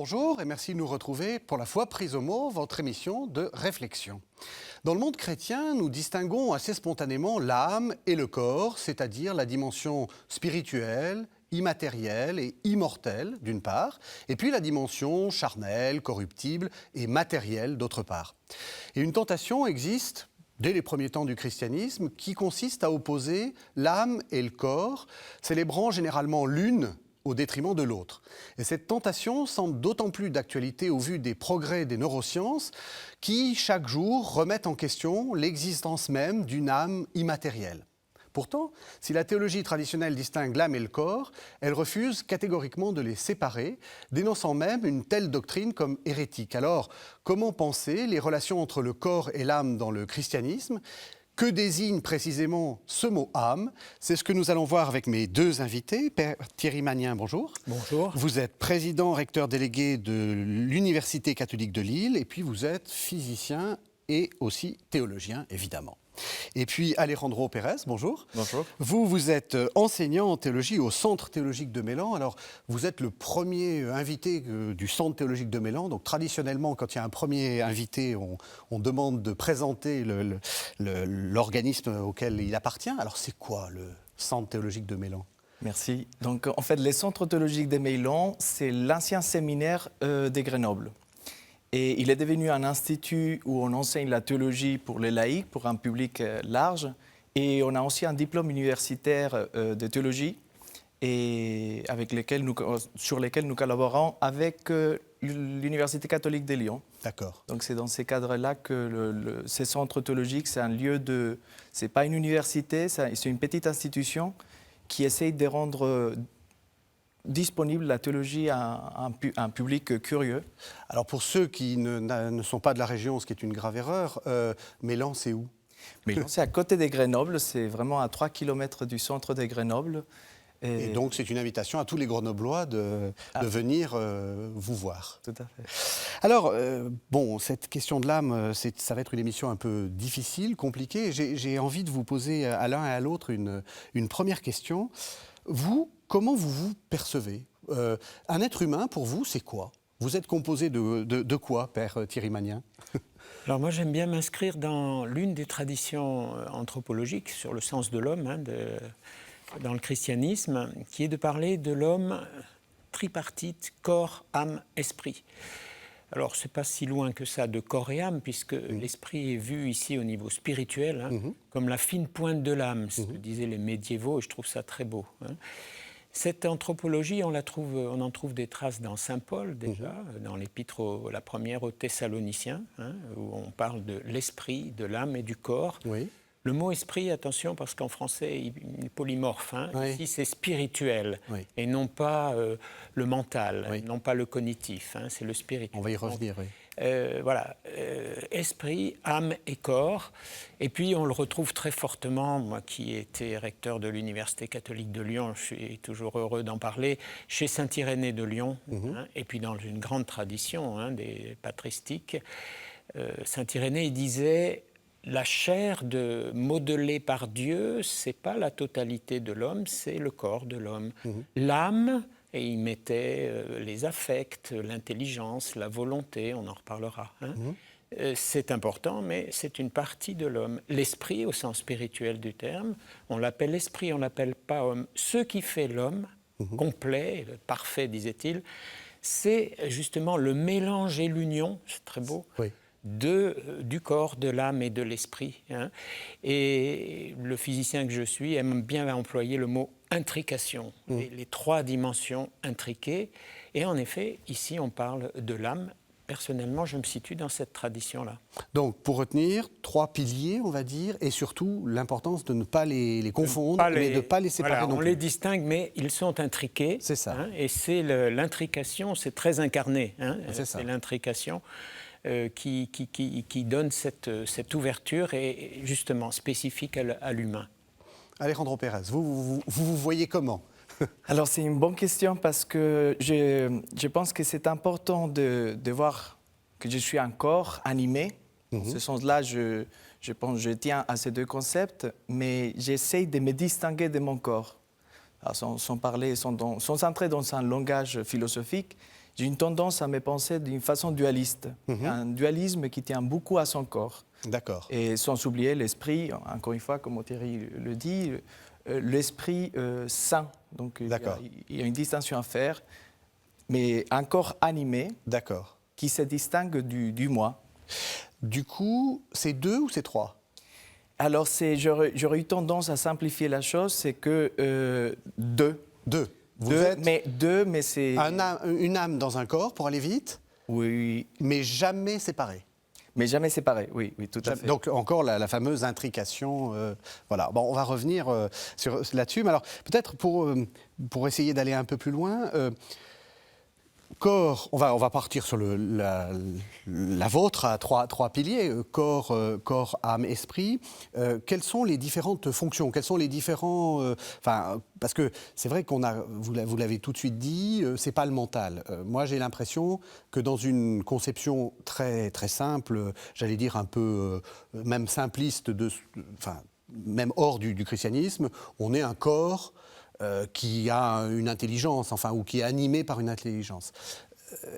bonjour et merci de nous retrouver pour la foi prise au mot, votre émission de réflexion. Dans le monde chrétien, nous distinguons assez spontanément l'âme et le corps, c'est-à-dire la dimension spirituelle, immatérielle et immortelle d'une part, et puis la dimension charnelle, corruptible et matérielle d'autre part. Et une tentation existe dès les premiers temps du christianisme qui consiste à opposer l'âme et le corps, célébrant généralement l'une au détriment de l'autre. Et cette tentation semble d'autant plus d'actualité au vu des progrès des neurosciences qui, chaque jour, remettent en question l'existence même d'une âme immatérielle. Pourtant, si la théologie traditionnelle distingue l'âme et le corps, elle refuse catégoriquement de les séparer, dénonçant même une telle doctrine comme hérétique. Alors, comment penser les relations entre le corps et l'âme dans le christianisme ? Que désigne précisément ce mot « âme » ? C'est ce que nous allons voir avec mes deux invités. Père Thierry Magnin, bonjour. Bonjour. Vous êtes président recteur délégué de l'Université catholique de Lille et puis vous êtes physicien et aussi théologien, évidemment. Et puis Alejandro Pérez, bonjour. Bonjour. Vous êtes enseignant en théologie au Centre théologique de Mélan. Alors, vous êtes le premier invité du Centre théologique de Mélan. Donc, traditionnellement, quand il y a un premier invité, on demande de présenter l'organisme auquel il appartient. Alors, c'est quoi le Centre théologique de Mélan ? Merci. Donc, en fait, le Centre théologique de Mélan, c'est l'ancien séminaire de Grenoble. Et il est devenu un institut où on enseigne la théologie pour les laïcs, pour un public large. Et on a aussi un diplôme universitaire de théologie et sur lequel nous collaborons avec l'Université catholique de Lyon. D'accord. Donc c'est dans ces cadres-là que ce centre théologique, c'est un lieu de... C'est pas une université, c'est une petite institution qui essaye de rendre disponible la théologie à un public curieux. Alors pour ceux qui ne sont pas de la région, ce qui est une grave erreur, Mélan, c'est où ? Mélan, c'est à côté de Grenoble, c'est vraiment à 3 km du centre de Grenoble. Et donc c'est une invitation à tous les Grenoblois de venir vous voir. Tout à fait. Alors, cette question de l'âme, ça va être une émission un peu difficile, compliquée. J'ai envie de vous poser à l'un et à l'autre une première question. Vous, comment vous vous percevez ? Un être humain, pour vous, c'est quoi ? Vous êtes composé de quoi, Père Thierry Magnin ? Alors moi, j'aime bien m'inscrire dans l'une des traditions anthropologiques sur le sens de l'homme, dans le christianisme, qui est de parler de l'homme tripartite, corps, âme, esprit. Alors, ce n'est pas si loin que ça de corps et âme, puisque l'esprit est vu ici au niveau spirituel, comme la fine pointe de l'âme, ce que disaient les médiévaux, et je trouve ça très beau. Cette anthropologie, on en trouve des traces dans saint Paul déjà, dans l'épître, la première aux Thessaloniciens, où on parle de l'esprit, de l'âme et du corps. Oui. Le mot esprit, attention, parce qu'en français, il est polymorphe. Oui. Ici, c'est spirituel, et non pas le mental, non pas le cognitif, c'est le spirituel. On va y revenir, oui. Voilà, esprit, âme et corps. Et puis, on le retrouve très fortement, moi qui étais recteur de l'Université catholique de Lyon, je suis toujours heureux d'en parler, chez saint Irénée de Lyon, et puis dans une grande tradition des patristiques. Saint Irénée, il disait... La chair modelée par Dieu, ce n'est pas la totalité de l'homme, c'est le corps de l'homme. L'âme, et il mettait les affects, l'intelligence, la volonté, on en reparlera. C'est important, mais c'est une partie de l'homme. L'esprit, au sens spirituel du terme, on l'appelle esprit, on ne l'appelle pas homme. Ce qui fait l'homme, complet, parfait, disait-il, c'est justement le mélange et l'union, c'est très beau, du corps, de l'âme et de l'esprit. Et le physicien que je suis aime bien employer le mot intrication, les trois dimensions intriquées. Et en effet, ici, on parle de l'âme. Personnellement, je me situe dans cette tradition-là. Donc, pour retenir, 3 piliers, on va dire, et surtout l'importance de ne pas les confondre, mais de ne pas les séparer voilà, non on plus. les distingue, mais ils sont intriqués. C'est ça. Et c'est l'intrication, c'est très incarné. C'est l'intrication qui donne cette ouverture et justement spécifique à l'humain. Alejandro Pérez, vous voyez comment ? Alors c'est une bonne question parce que je pense que c'est important de voir que je suis un corps animé. Dans ce sens-là, je tiens à ces deux concepts, mais j'essaye de me distinguer de mon corps. Alors, sans entrer dans un langage philosophique, j'ai une tendance à me penser d'une façon dualiste, un dualisme qui tient beaucoup à son corps. D'accord. Et sans oublier l'esprit, encore une fois, comme Thierry le dit, l'esprit saint. Donc il y a une distinction à faire, mais un corps animé qui se distingue du moi. Du coup, c'est 2 ou c'est 3 ? Alors j'aurais eu tendance à simplifier la chose, c'est que 2. 2. Mais c'est... Une âme dans un corps pour aller vite, oui. Mais jamais séparés. Mais jamais séparés, oui, tout à fait. Donc encore la fameuse intrication. Voilà. Bon, on va revenir là-dessus. Mais alors peut-être pour essayer d'aller un peu plus loin, corps, on va partir sur la vôtre à trois piliers, corps, âme, esprit. Quelles sont les différentes fonctions ? Quels sont les différents... parce que c'est vrai vous l'avez tout de suite dit, c'est pas le mental. Moi, j'ai l'impression que dans une conception très, très simple, j'allais dire un peu même simpliste, même hors du christianisme, on est un corps qui a une intelligence, ou qui est animé par une intelligence.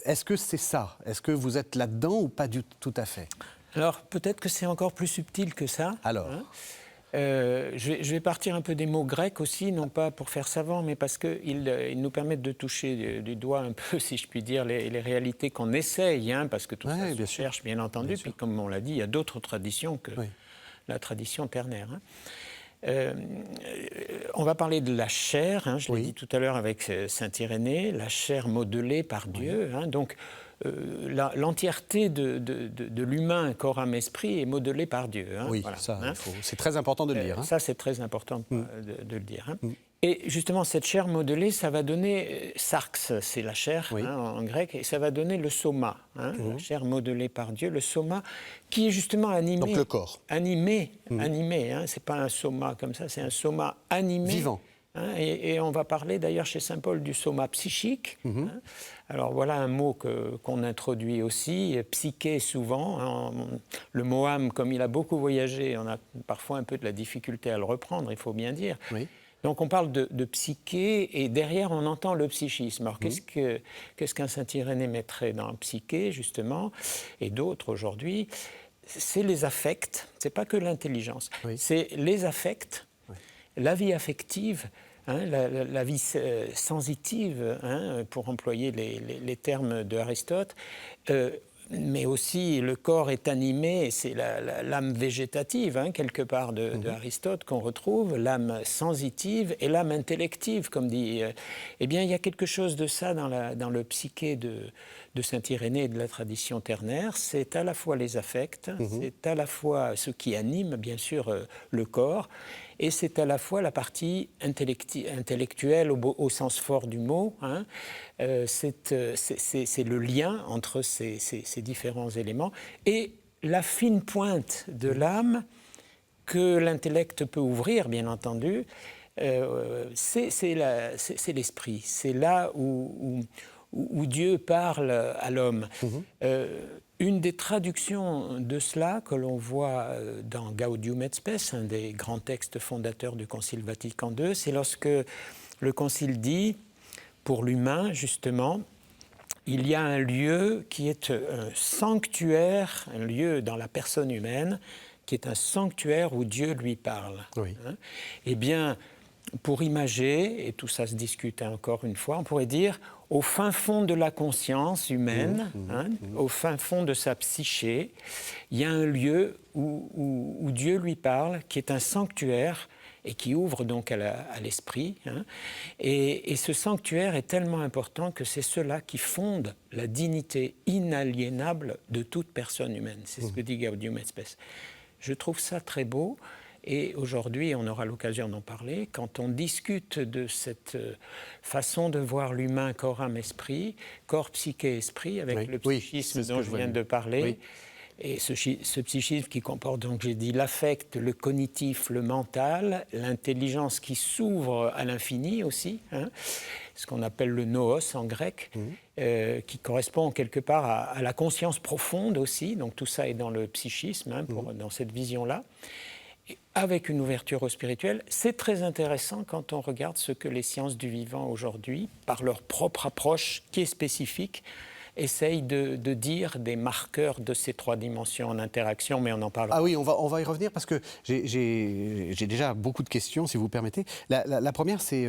Est-ce que c'est ça ? Est-ce que vous êtes là-dedans ou pas tout à fait ? Alors, peut-être que c'est encore plus subtil que ça. Alors je vais partir un peu des mots grecs aussi, non pas pour faire savant, mais parce qu'ils nous permettent de toucher du doigt un peu, si je puis dire, les réalités qu'on essaye, parce que tout ça se cherche, bien entendu. Puis comme on l'a dit, il y a d'autres traditions que la tradition ternaire. On va parler de la chair, je l'ai dit tout à l'heure avec saint Irénée, la chair modelée par Dieu. Donc l'entièreté de l'humain, corps, âme, esprit est modelée par Dieu. C'est très important de le dire. Ça, c'est très important de le dire. Et justement, cette chair modelée, ça va donner sarx, c'est la chair en grec, et ça va donner le soma, la chair modelée par Dieu, le soma, qui est justement animé. Donc le corps. Animé, c'est pas un soma comme ça, c'est un soma animé. Vivant. Et on va parler d'ailleurs chez saint Paul du soma psychique. Alors voilà un mot qu'on introduit aussi, psyché souvent. Le mot âme, comme il a beaucoup voyagé, on a parfois un peu de la difficulté à le reprendre, il faut bien dire. Donc on parle de psyché et derrière on entend le psychisme. Alors qu'est-ce qu'un saint Irénée mettrait dans psyché justement et d'autres aujourd'hui ? C'est les affects, c'est pas que l'intelligence, c'est les affects, la vie affective, la vie sensitive, pour employer les termes d'Aristote. Mais aussi, le corps est animé, c'est l'âme végétative, quelque part, de Aristote qu'on retrouve, l'âme sensitive et l'âme intellective, comme dit. Eh bien, il y a quelque chose de ça dans le psyché de saint Irénée et de la tradition ternaire. C'est à la fois les affects, c'est à la fois ce qui anime, bien sûr, le corps, et c'est à la fois la partie intellectuelle au sens fort du mot. C'est le lien entre ces différents éléments et la fine pointe de l'âme que l'intellect peut ouvrir, bien entendu, c'est l'esprit. C'est là où Dieu parle à l'homme. Une des traductions de cela que l'on voit dans Gaudium et Spes, un des grands textes fondateurs du Concile Vatican II, c'est lorsque le Concile dit, pour l'humain, justement, il y a un lieu qui est un sanctuaire, un lieu dans la personne humaine, qui est un sanctuaire où Dieu lui parle. Eh bien, pour imager, et tout ça se discute encore une fois, on pourrait dire, au fin fond de la conscience humaine, au fin fond de sa psyché, il y a un lieu où Dieu lui parle, qui est un sanctuaire, et qui ouvre donc à l'esprit. Et ce sanctuaire est tellement important que c'est cela qui fonde la dignité inaliénable de toute personne humaine. C'est ce que dit Gaudium et Spes. Je trouve ça très beau. Et aujourd'hui, on aura l'occasion d'en parler, quand on discute de cette façon de voir l'humain corps, âme, esprit, corps, psyché, esprit, avec le psychisme dont je viens de parler. Et ce psychisme qui comporte, donc j'ai dit, l'affect, le cognitif, le mental, l'intelligence qui s'ouvre à l'infini aussi, ce qu'on appelle le noos en grec, qui correspond quelque part à la conscience profonde aussi. Donc tout ça est dans le psychisme, dans cette vision-là. avec une ouverture au spirituel. C'est très intéressant quand on regarde ce que les sciences du vivant aujourd'hui, par leur propre approche qui est spécifique, essayent de dire des marqueurs de ces 3 dimensions en interaction, mais on en parlera. Ah oui, on va y revenir parce que j'ai déjà beaucoup de questions, si vous permettez. La première, c'est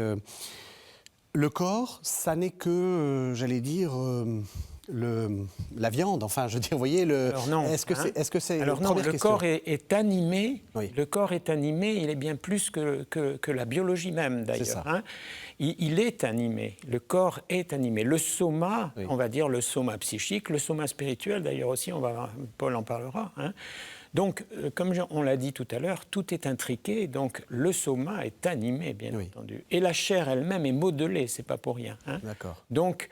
le corps, ça n'est que, j'allais dire, la viande. Enfin, je veux dire, vous voyez, Alors non, est-ce que c'est Alors non, première le question. corps est animé. Oui. Le corps est animé. Il est bien plus que la biologie même, d'ailleurs. C'est ça. Il est animé. Le corps est animé. Le soma, Oui. on va dire le soma psychique, le soma spirituel, d'ailleurs aussi, Paul en parlera. Donc, comme on l'a dit tout à l'heure, tout est intriqué. Donc, le soma est animé, bien entendu. Et la chair elle-même est modelée. C'est pas pour rien. D'accord. Donc,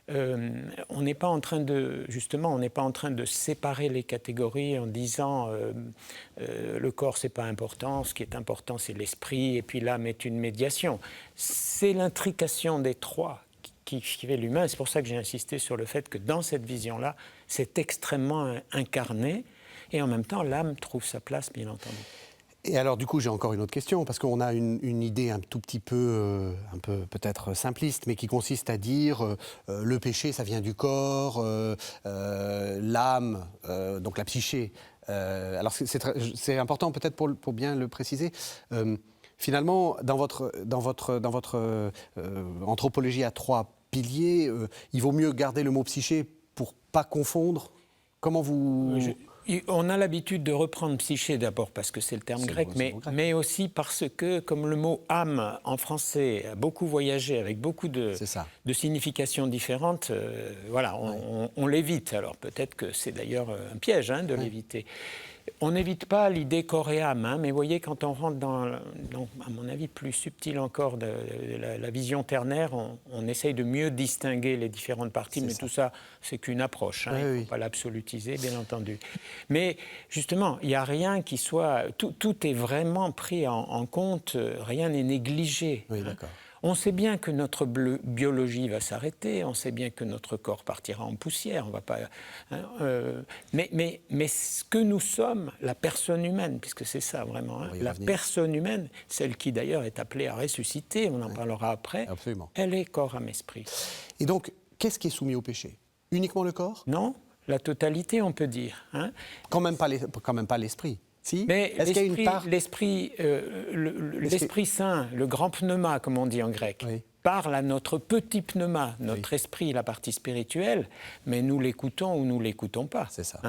on n'est pas en train de, justement, on n'est pas en train de séparer les catégories en disant le corps c'est pas important, ce qui est important c'est l'esprit et puis l'âme est une médiation. C'est l'intrication des 3 qui fait l'humain. C'est pour ça que j'ai insisté sur le fait que dans cette vision-là, c'est extrêmement incarné et en même temps l'âme trouve sa place, bien entendu. Et alors, du coup, j'ai encore une autre question, parce qu'on a une idée un tout petit peu, peut-être simpliste, mais qui consiste à dire le péché, ça vient du corps, l'âme, donc la psyché. Alors, c'est important peut-être pour bien le préciser. Finalement, dans votre anthropologie à 3 piliers, il vaut mieux garder le mot psyché pour pas confondre. Comment vous... On a l'habitude de reprendre psyché d'abord parce que c'est le terme grec, mais aussi parce que, comme le mot âme en français a beaucoup voyagé avec beaucoup de significations différentes, voilà, on l'évite. Alors peut-être que c'est d'ailleurs un piège de l'éviter. On n'évite pas l'idée corps et âme, mais vous voyez, quand on rentre dans, à mon avis, plus subtil encore de la vision ternaire, on essaye de mieux distinguer les différentes parties, mais tout ça, c'est qu'une approche. Il ne faut pas l'absolutiser, bien entendu. Mais justement, il n'y a rien qui soit... Tout est vraiment pris en compte, rien n'est négligé. Oui, d'accord. On sait bien que notre biologie va s'arrêter, on sait bien que notre corps partira en poussière, on va pas, mais ce que nous sommes, la personne humaine, puisque c'est ça vraiment, la personne humaine, celle qui d'ailleurs est appelée à ressusciter, on en parlera après, absolument. Elle est corps, âme, esprit. Et donc, qu'est-ce qui est soumis au péché? Uniquement le corps? Non, la totalité, on peut dire. Quand même pas l'esprit. Si. Mais est-ce qu'il y a une part... l'esprit saint, le grand pneuma, comme on dit en grec, parle à notre petit pneuma, notre esprit, la partie spirituelle, mais nous l'écoutons ou nous l'écoutons pas. C'est ça.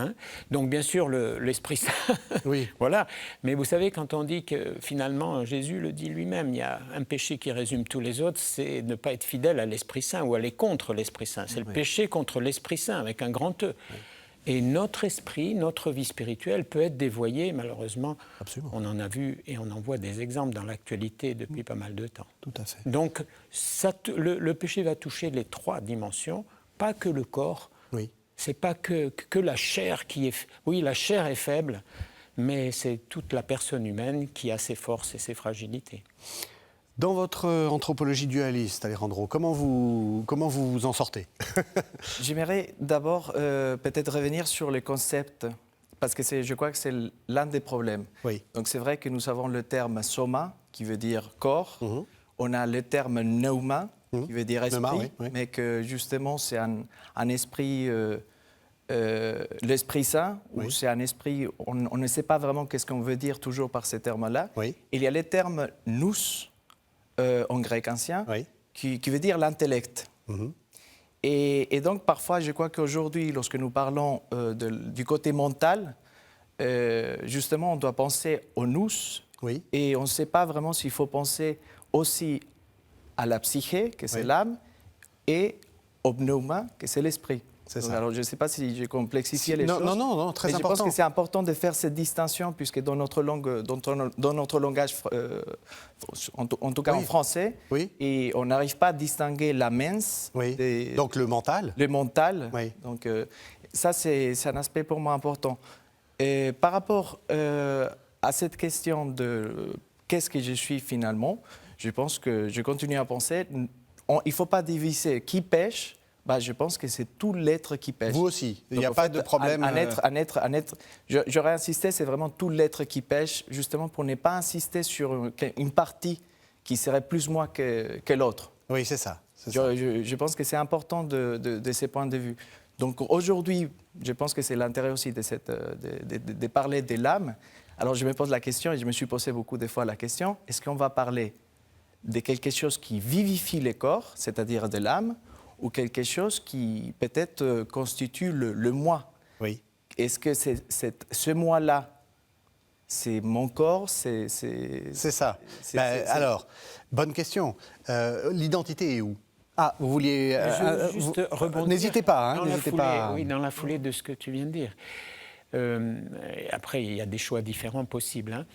Donc bien sûr, l'Esprit Saint, voilà. Mais vous savez, quand on dit que finalement, Jésus le dit lui-même, il y a un péché qui résume tous les autres, c'est ne pas être fidèle à l'Esprit Saint ou aller contre l'Esprit Saint. C'est le péché contre l'Esprit Saint, avec un grand E. Et notre esprit, notre vie spirituelle peut être dévoyée, malheureusement. Absolument. On en a vu et on en voit des exemples dans l'actualité depuis pas mal de temps. Tout à fait. Donc, le péché va toucher les 3 dimensions, pas que le corps. Oui. C'est pas que la chair qui est... Oui, la chair est faible, mais c'est toute la personne humaine qui a ses forces et ses fragilités. Dans votre anthropologie dualiste, Alejandro, comment vous en sortez? J'aimerais d'abord peut-être revenir sur les concepts, parce que je crois que c'est l'un des problèmes. Oui. Donc c'est vrai que nous avons le terme soma, qui veut dire corps. On a le terme pneuma, qui veut dire esprit, mais que justement c'est un esprit, l'Esprit Saint, ou c'est un esprit, on ne sait pas vraiment qu'est-ce qu'on veut dire toujours par ces termes-là. Il y a le terme nous, en grec ancien, qui veut dire l'intellect. Et donc, parfois, je crois qu'aujourd'hui, lorsque nous parlons du côté mental, justement, on doit penser au nous, et on ne sait pas vraiment s'il faut penser aussi à la psyché, que c'est l'âme, et au pneuma, que c'est l'esprit. Donc, alors, je ne sais pas si j'ai complexifié les choses. Non, très important. Je pense que c'est important de faire cette distinction, puisque dans notre langue, dans notre langage, en tout cas en français, et on n'arrive pas à distinguer la mens. Donc le mental. Le mental. Donc ça, c'est un aspect pour moi important. Et par rapport à cette question de qu'est-ce que je suis finalement, je pense que je continue à penser, il ne faut pas diviser qui pêche. Je pense que c'est tout l'être qui pêche. Vous aussi, il n'y a Donc, pas en fait, de problème. Un être. J'aurais insisté, c'est vraiment tout l'être qui pêche, justement pour ne pas insister sur une partie qui serait plus moi que l'autre. Oui, c'est ça. Je pense que c'est important de ces points de vue. Donc aujourd'hui, je pense que c'est l'intérêt aussi de parler de l'âme. Alors je me pose la question, et je me suis posé beaucoup de fois la question, est-ce qu'on va parler de quelque chose qui vivifie les corps, c'est-à-dire de l'âme, ou quelque chose qui peut-être constitue le moi? Oui. Est-ce que ce moi-là, c'est mon corps, c'est ça. Alors, bonne question. L'identité est où? Ah, vous vouliez... juste rebondir. N'hésitez pas, hein, n'hésitez pas. Oui, dans la foulée de ce que tu viens de dire. Après, il y a des choix différents possibles. Hein.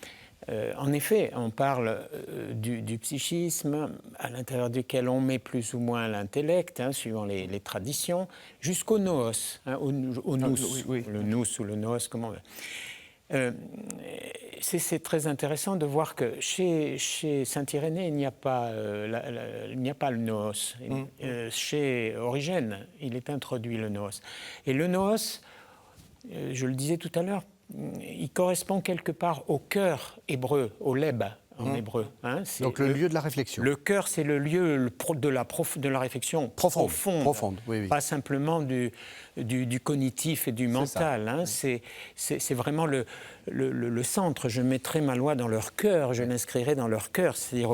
En effet, on parle du psychisme à l'intérieur duquel on met plus ou moins l'intellect, hein, suivant les traditions, jusqu'au nous, hein, au nous, oui. Le nous ou le nous, comment on veut. C'est très intéressant de voir que chez Saint-Irénée, il n'y a pas le noos. Chez Origène, il est introduit le noos. Et le noos, je le disais tout à l'heure, il correspond quelque part au cœur hébreu, au leb en hébreu. Hein, donc le lieu de la réflexion. Le cœur, c'est le lieu de la réflexion profonde. Oui. Pas simplement du cognitif et du mental. Hein, c'est vraiment le centre. Je mettrai ma loi dans leur cœur, je l'inscrirai dans leur cœur. C'est-à-dire,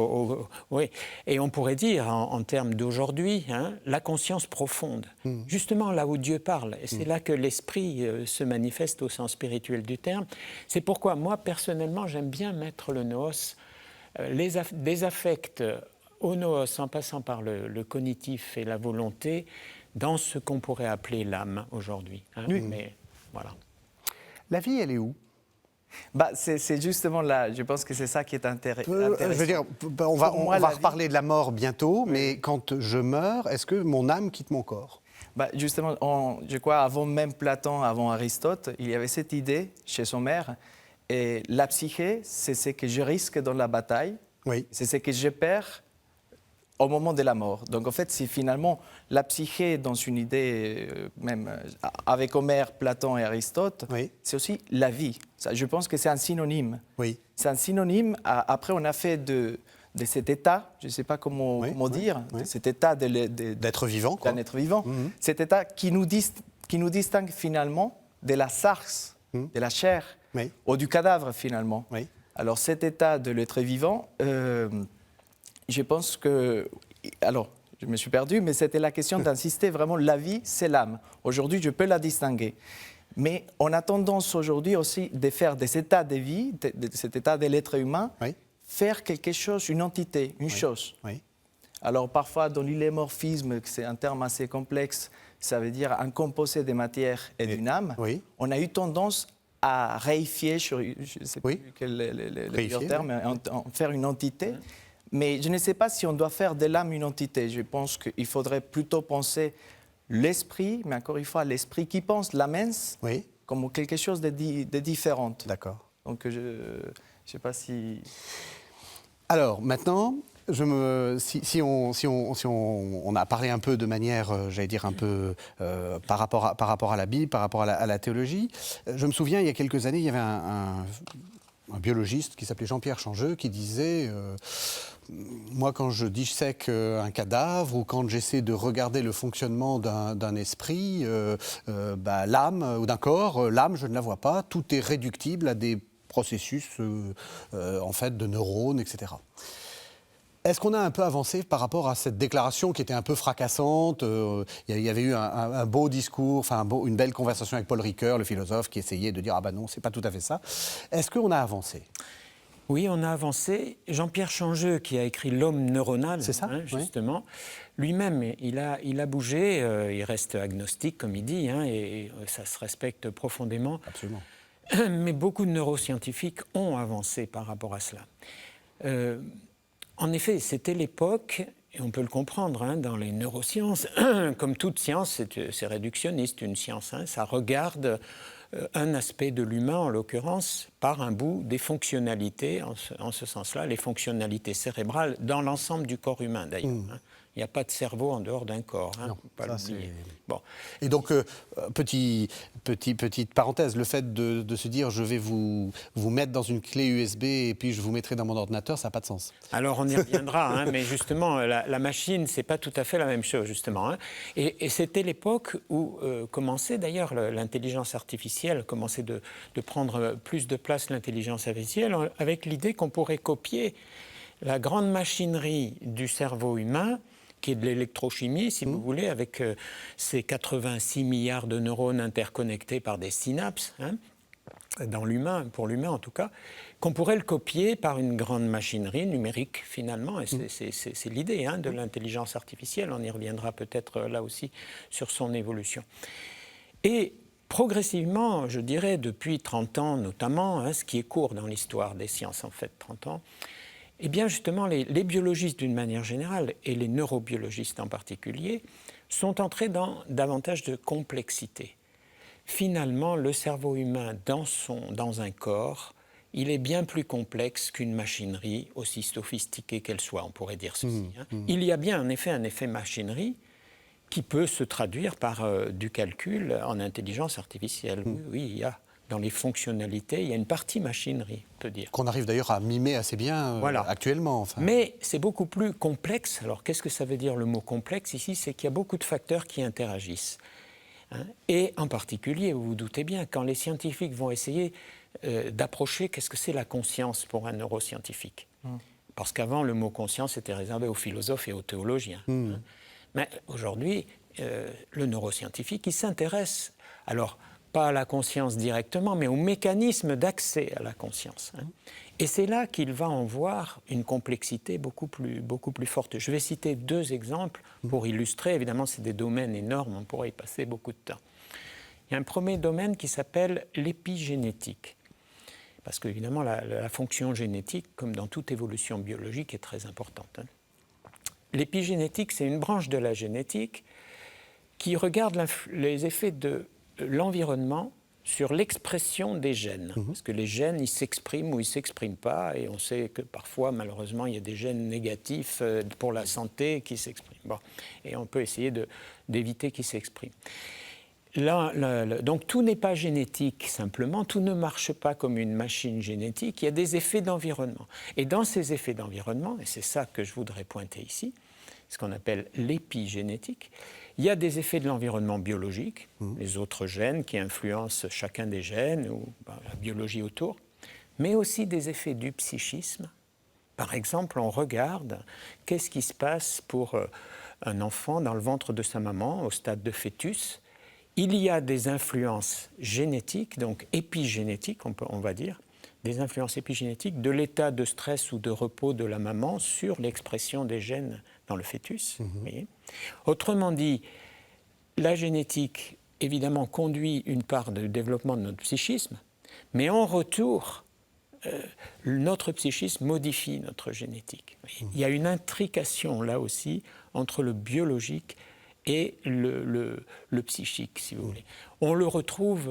oui. Et on pourrait dire, en termes d'aujourd'hui, hein, la conscience profonde. Justement là où Dieu parle. Et c'est là que l'esprit se manifeste au sens spirituel du terme. C'est pourquoi moi, personnellement, j'aime bien mettre le noos, des affects au noos, en passant par le cognitif et la volonté, dans ce qu'on pourrait appeler l'âme aujourd'hui. Hein. Oui. Mais voilà. La vie, elle est où? C'est justement là, je pense que c'est ça qui est intéressant. Je veux dire, on va reparler de la mort bientôt, mais quand je meurs, est-ce que mon âme quitte mon corps? Justement, je crois, avant même Platon, avant Aristote, il y avait cette idée chez Homère. Et la psyché, c'est ce que je risque dans la bataille, c'est ce que je perds au moment de la mort. Donc en fait, c'est finalement la psyché dans une idée, même avec Homère, Platon et Aristote, c'est aussi la vie. Ça, je pense que c'est un synonyme. C'est un synonyme. Après, on a fait de cet état, je ne sais pas comment dire, de cet état d'être vivant. D'un être vivant. Cet état qui nous distingue finalement de la sarx, de la chair, ou du cadavre finalement. Alors cet état de l'être vivant, je pense que... Alors, je me suis perdu, mais c'était la question d'insister vraiment, la vie, c'est l'âme. Aujourd'hui, je peux la distinguer. Mais on a tendance aujourd'hui aussi de faire de cet état de vie, de cet état de l'être humain, faire quelque chose, une entité, une chose. Alors parfois, dans l'illémorphisme, c'est un terme assez complexe, ça veut dire un composé de matière et d'une âme, on a eu tendance à réifier, je ne sais plus quel est le terme, en faire une entité. Mais je ne sais pas si on doit faire de l'âme une entité. Je pense qu'il faudrait plutôt penser l'esprit, mais encore une fois, l'esprit qui pense, la mens, comme quelque chose de différent. D'accord. Donc je ne sais pas si... Alors maintenant, si on a parlé un peu de manière, j'allais dire un peu par rapport à la Bible, par rapport à la théologie, je me souviens, il y a quelques années, il y avait un biologiste qui s'appelait Jean-Pierre Changeux qui disait moi, quand je dissèque un cadavre ou quand j'essaie de regarder le fonctionnement d'un esprit, l'âme ou d'un corps, l'âme, je ne la vois pas. Tout est réductible à des processus en fait, de neurones, etc. Est-ce qu'on a un peu avancé par rapport à cette déclaration qui était un peu fracassante? Il y avait eu un beau discours, une belle conversation avec Paul Ricoeur, le philosophe, qui essayait de dire « Ah ben non, c'est pas tout à fait ça ». Est-ce qu'on a avancé? Oui, on a avancé. Jean-Pierre Changeux, qui a écrit L'homme neuronal, c'est ça, justement, lui-même, il a bougé, il reste agnostique, comme il dit, et ça se respecte profondément. Absolument. Mais beaucoup de neuroscientifiques ont avancé par rapport à cela. En effet, c'était l'époque, et on peut le comprendre dans les neurosciences, comme toute science, c'est réductionniste, une science, ça regarde un aspect de l'humain, en l'occurrence, par un bout des fonctionnalités, en ce sens-là, les fonctionnalités cérébrales dans l'ensemble du corps humain, d'ailleurs. Il n'y a pas de cerveau en dehors d'un corps. Non, faut pas ça, l'oublier. c'est- Bon. Et donc, petite parenthèse, le fait de se dire je vais vous mettre dans une clé USB et puis je vous mettrai dans mon ordinateur, ça n'a pas de sens. Alors on y reviendra, hein, mais justement, la machine, c'est pas tout à fait la même chose, justement. Hein. Et c'était l'époque où commençait, d'ailleurs, l'intelligence artificielle, commençait de prendre plus de place l'intelligence artificielle, avec l'idée qu'on pourrait copier la grande machinerie du cerveau humain, qui est de l'électrochimie, si vous voulez, avec ces 86 milliards de neurones interconnectés par des synapses, hein, dans l'humain, pour l'humain en tout cas, qu'on pourrait le copier par une grande machinerie numérique finalement. Et c'est l'idée hein, de l'intelligence artificielle. On y reviendra peut-être là aussi sur son évolution. Et progressivement, je dirais depuis 30 ans notamment, hein, ce qui est court dans l'histoire des sciences en fait, 30 ans, eh bien justement les biologistes d'une manière générale et les neurobiologistes en particulier sont entrés dans davantage de complexité. Finalement, le cerveau humain dans un corps, il est bien plus complexe qu'une machinerie, aussi sophistiquée qu'elle soit, on pourrait dire ceci. Hein. Il y a bien en effet un effet machinerie qui peut se traduire par du calcul en intelligence artificielle. Oui, il y a dans les fonctionnalités, il y a une partie machinerie, on peut dire. Qu'on arrive d'ailleurs à mimer assez bien Voilà. actuellement. Enfin. Mais c'est beaucoup plus complexe. Alors qu'est-ce que ça veut dire le mot complexe ici? C'est qu'il y a beaucoup de facteurs qui interagissent. Hein. Et en particulier, vous vous doutez bien, quand les scientifiques vont essayer d'approcher qu'est-ce que c'est la conscience pour un neuroscientifique. Parce qu'avant, le mot conscience était réservé aux philosophes et aux théologiens. Hein. Mais aujourd'hui, le neuroscientifique, il s'intéresse, alors pas à la conscience directement, mais au mécanisme d'accès à la conscience. Hein. Et c'est là qu'il va en voir une complexité beaucoup plus forte. Je vais citer 2 exemples pour illustrer. Évidemment, c'est des domaines énormes, on pourrait y passer beaucoup de temps. Il y a un premier domaine qui s'appelle l'épigénétique. Parce qu'évidemment, la fonction génétique, comme dans toute évolution biologique, est très importante. Hein. L'épigénétique, c'est une branche de la génétique qui regarde les effets de l'environnement sur l'expression des gènes. Parce que les gènes, ils s'expriment ou ils ne s'expriment pas, et on sait que parfois, malheureusement, il y a des gènes négatifs pour la santé qui s'expriment. Bon. Et on peut essayer d'éviter qu'ils s'expriment. Donc tout n'est pas génétique simplement, tout ne marche pas comme une machine génétique, il y a des effets d'environnement. Et dans ces effets d'environnement, et c'est ça que je voudrais pointer ici, ce qu'on appelle l'épigénétique, il y a des effets de l'environnement biologique, les autres gènes qui influencent chacun des gènes ou la biologie autour, mais aussi des effets du psychisme. Par exemple, on regarde qu'est-ce qui se passe pour un enfant dans le ventre de sa maman au stade de fœtus. Il y a des influences génétiques, donc épigénétiques, on va dire, des influences épigénétiques de l'état de stress ou de repos de la maman sur l'expression des gènes dans le fœtus. Oui. Autrement dit, la génétique, évidemment, conduit une part du développement de notre psychisme, mais en retour, notre psychisme modifie notre génétique. Il y a une intrication, là aussi, entre le biologique et le psychique, si vous voulez. On le retrouve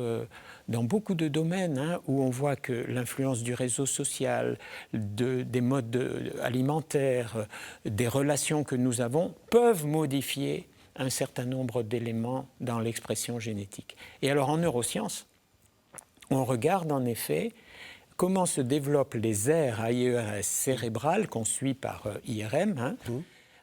dans beaucoup de domaines hein, où on voit que l'influence du réseau social, des modes alimentaires, des relations que nous avons peuvent modifier un certain nombre d'éléments dans l'expression génétique. Et alors en neurosciences, on regarde en effet comment se développent les aires AIERS cérébrales qu'on suit par IRM, hein,